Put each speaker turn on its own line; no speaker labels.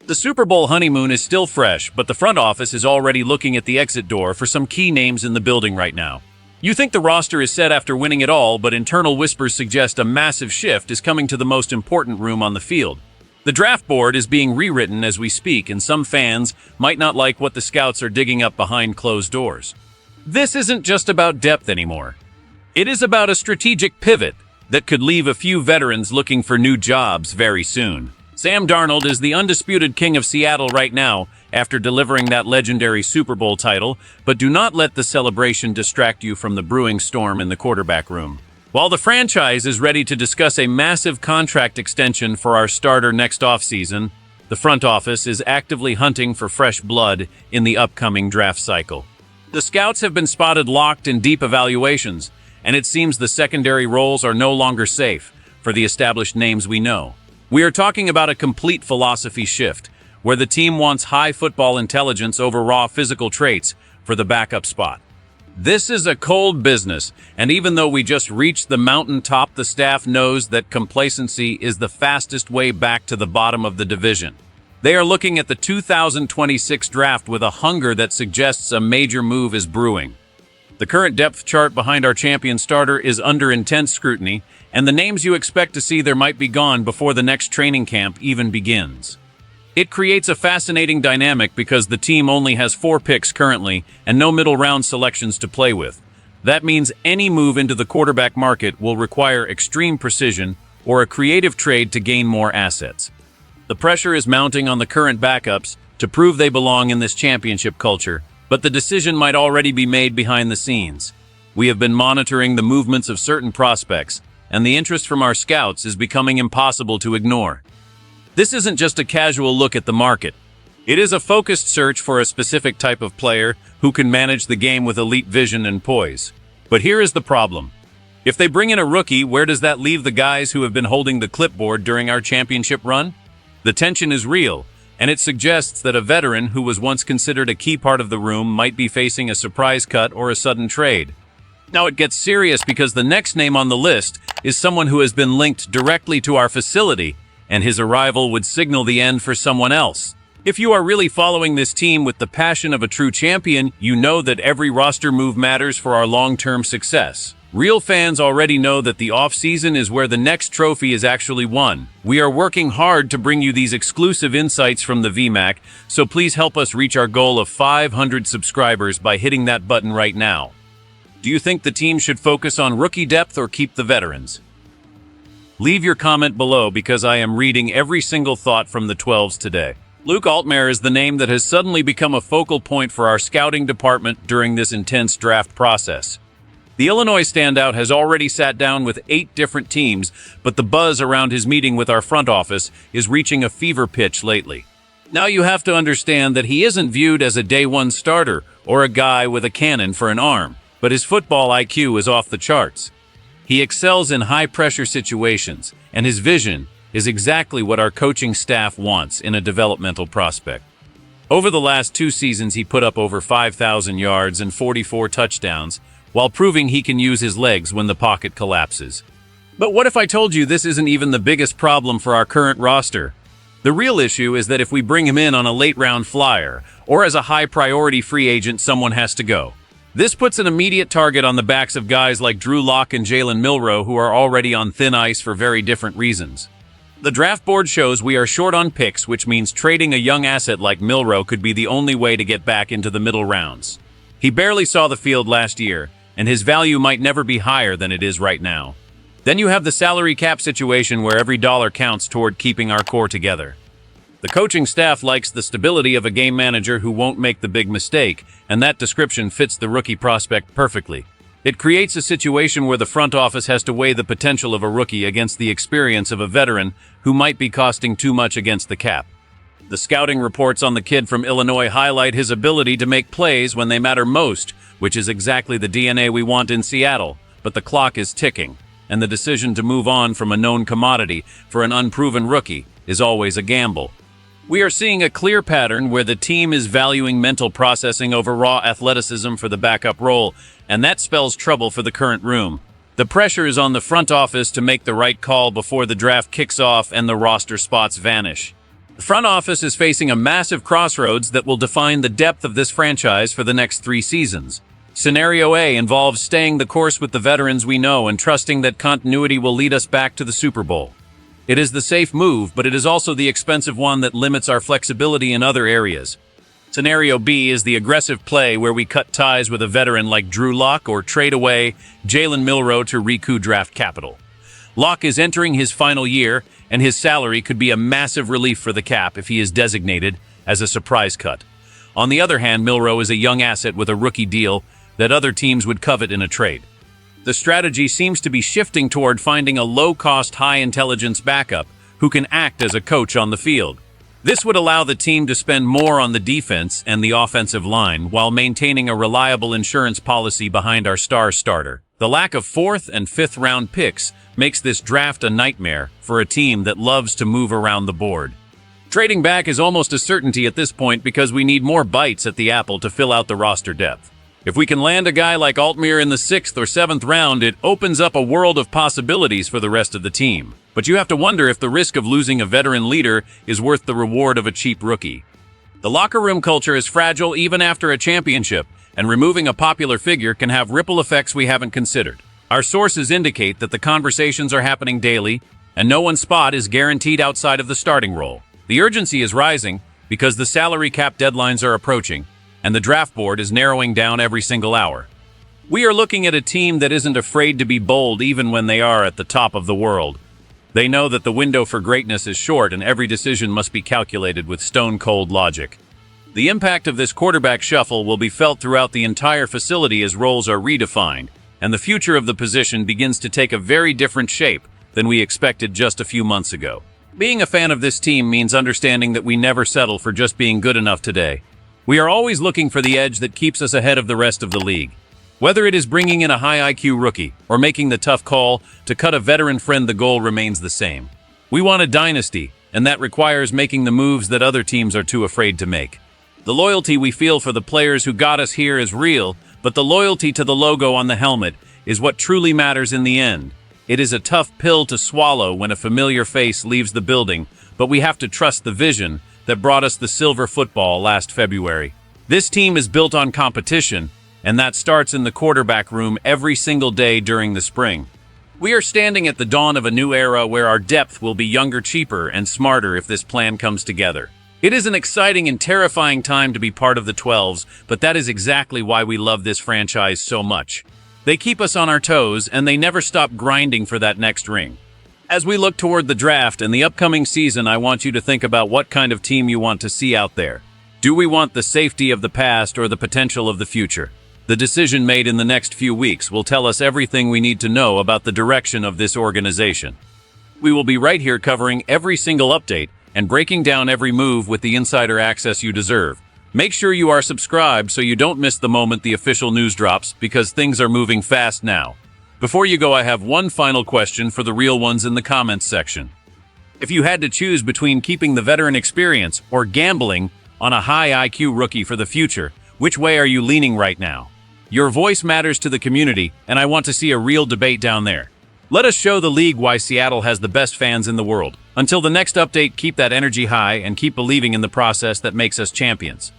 The Super Bowl honeymoon is still fresh, but the front office is already looking at the exit door for some key names in the building right now. You think the roster is set after winning it all, but internal whispers suggest a massive shift is coming to the most important room on the field. The draft board is being rewritten as we speak, and some fans might not like what the scouts are digging up behind closed doors. This isn't just about depth anymore. It is about a strategic pivot that could leave a few veterans looking for new jobs very soon. Sam Darnold is the undisputed king of Seattle right now after delivering that legendary Super Bowl title, but do not let the celebration distract you from the brewing storm in the quarterback room. While the franchise is ready to discuss a massive contract extension for our starter next offseason, the front office is actively hunting for fresh blood in the upcoming draft cycle. The scouts have been spotted locked in deep evaluations, and it seems the secondary roles are no longer safe for the established names we know. We are talking about a complete philosophy shift, where the team wants high football intelligence over raw physical traits for the backup spot. This is a cold business, and even though we just reached the mountaintop, the staff knows that complacency is the fastest way back to the bottom of the division. They are looking at the 2026 draft with a hunger that suggests a major move is brewing. The current depth chart behind our champion starter is under intense scrutiny, and the names you expect to see there might be gone before the next training camp even begins. It creates a fascinating dynamic because the team only has 4 picks currently and no middle-round selections to play with. That means any move into the quarterback market will require extreme precision or a creative trade to gain more assets. The pressure is mounting on the current backups to prove they belong in this championship culture, but the decision might already be made behind the scenes. We have been monitoring the movements of certain prospects, and the interest from our scouts is becoming impossible to ignore. This isn't just a casual look at the market. It is a focused search for a specific type of player who can manage the game with elite vision and poise. But here is the problem. If they bring in a rookie, where does that leave the guys who have been holding the clipboard during our championship run? The tension is real, and it suggests that a veteran who was once considered a key part of the room might be facing a surprise cut or a sudden trade. Now it gets serious because the next name on the list is someone who has been linked directly to our facility, and his arrival would signal the end for someone else. If you are really following this team with the passion of a true champion, you know that every roster move matters for our long-term success. Real fans already know that the off-season is where the next trophy is actually won. We are working hard to bring you these exclusive insights from the VMAC, so please help us reach our goal of 500 subscribers by hitting that button right now. Do you think the team should focus on rookie depth or keep the veterans? Leave your comment below because I am reading every single thought from the 12s today. Luke Altmaier is the name that has suddenly become a focal point for our scouting department during this intense draft process. The Illinois standout has already sat down with 8 different teams, but the buzz around his meeting with our front office is reaching a fever pitch lately. Now you have to understand that he isn't viewed as a day-one starter or a guy with a cannon for an arm, but his football IQ is off the charts. He excels in high-pressure situations, and his vision is exactly what our coaching staff wants in a developmental prospect. Over the last 2 seasons, he put up over 5,000 yards and 44 touchdowns, while proving he can use his legs when the pocket collapses. But what if I told you this isn't even the biggest problem for our current roster? The real issue is that if we bring him in on a late-round flyer, or as a high-priority free agent, someone has to go. This puts an immediate target on the backs of guys like Drew Lock and Jalen Milroe, who are already on thin ice for very different reasons. The draft board shows we are short on picks, which means trading a young asset like Milroe could be the only way to get back into the middle rounds. He barely saw the field last year, and his value might never be higher than it is right now. Then you have the salary cap situation where every dollar counts toward keeping our core together. The coaching staff likes the stability of a game manager who won't make the big mistake, and that description fits the rookie prospect perfectly. It creates a situation where the front office has to weigh the potential of a rookie against the experience of a veteran who might be costing too much against the cap. The scouting reports on the kid from Illinois highlight his ability to make plays when they matter most, which is exactly the DNA we want in Seattle, but the clock is ticking, and the decision to move on from a known commodity for an unproven rookie is always a gamble. We are seeing a clear pattern where the team is valuing mental processing over raw athleticism for the backup role, and that spells trouble for the current room. The pressure is on the front office to make the right call before the draft kicks off and the roster spots vanish. The front office is facing a massive crossroads that will define the depth of this franchise for the next 3 seasons. Scenario A involves staying the course with the veterans we know and trusting that continuity will lead us back to the Super Bowl. It is the safe move, but it is also the expensive one that limits our flexibility in other areas. Scenario B is the aggressive play where we cut ties with a veteran like Drew Lock or trade away Jalen Milroe to recoup draft capital. Lock is entering his final year, and his salary could be a massive relief for the cap if he is designated as a surprise cut. On the other hand, Milroe is a young asset with a rookie deal that other teams would covet in a trade. The strategy seems to be shifting toward finding a low-cost, high-intelligence backup who can act as a coach on the field. This would allow the team to spend more on the defense and the offensive line while maintaining a reliable insurance policy behind our star starter. The lack of 4th and 5th round picks makes this draft a nightmare for a team that loves to move around the board. Trading back is almost a certainty at this point because we need more bites at the apple to fill out the roster depth. If we can land a guy like Altmaier in the 6th or 7th round, it opens up a world of possibilities for the rest of the team. But you have to wonder if the risk of losing a veteran leader is worth the reward of a cheap rookie. The locker room culture is fragile even after a championship, and removing a popular figure can have ripple effects we haven't considered. Our sources indicate that the conversations are happening daily, and no one's spot is guaranteed outside of the starting role. The urgency is rising because the salary cap deadlines are approaching, and the draft board is narrowing down every single hour. We are looking at a team that isn't afraid to be bold even when they are at the top of the world. They know that the window for greatness is short and every decision must be calculated with stone-cold logic. The impact of this quarterback shuffle will be felt throughout the entire facility as roles are redefined, and the future of the position begins to take a very different shape than we expected just a few months ago. Being a fan of this team means understanding that we never settle for just being good enough today. We are always looking for the edge that keeps us ahead of the rest of the league. Whether it is bringing in a high IQ rookie or making the tough call to cut a veteran friend, the goal remains the same. We want a dynasty, and that requires making the moves that other teams are too afraid to make. The loyalty we feel for the players who got us here is real, but the loyalty to the logo on the helmet is what truly matters in the end. It is a tough pill to swallow when a familiar face leaves the building, but we have to trust the vision that brought us the silver football last February. This team is built on competition, and that starts in the quarterback room every single day during the spring. We are standing at the dawn of a new era where our depth will be younger, cheaper, and smarter if this plan comes together. It is an exciting and terrifying time to be part of the 12s, but that is exactly why we love this franchise so much. They keep us on our toes, and they never stop grinding for that next ring. As we look toward the draft and the upcoming season, I want you to think about what kind of team you want to see out there. Do we want the safety of the past or the potential of the future? The decision made in the next few weeks will tell us everything we need to know about the direction of this organization. We will be right here covering every single update and breaking down every move with the insider access you deserve. Make sure you are subscribed so you don't miss the moment the official news drops, because things are moving fast now. Before you go, I have one final question for the real ones in the comments section. If you had to choose between keeping the veteran experience or gambling on a high IQ rookie for the future, which way are you leaning right now? Your voice matters to the community, and I want to see a real debate down there. Let us show the league why Seattle has the best fans in the world. Until the next update, keep that energy high and keep believing in the process that makes us champions.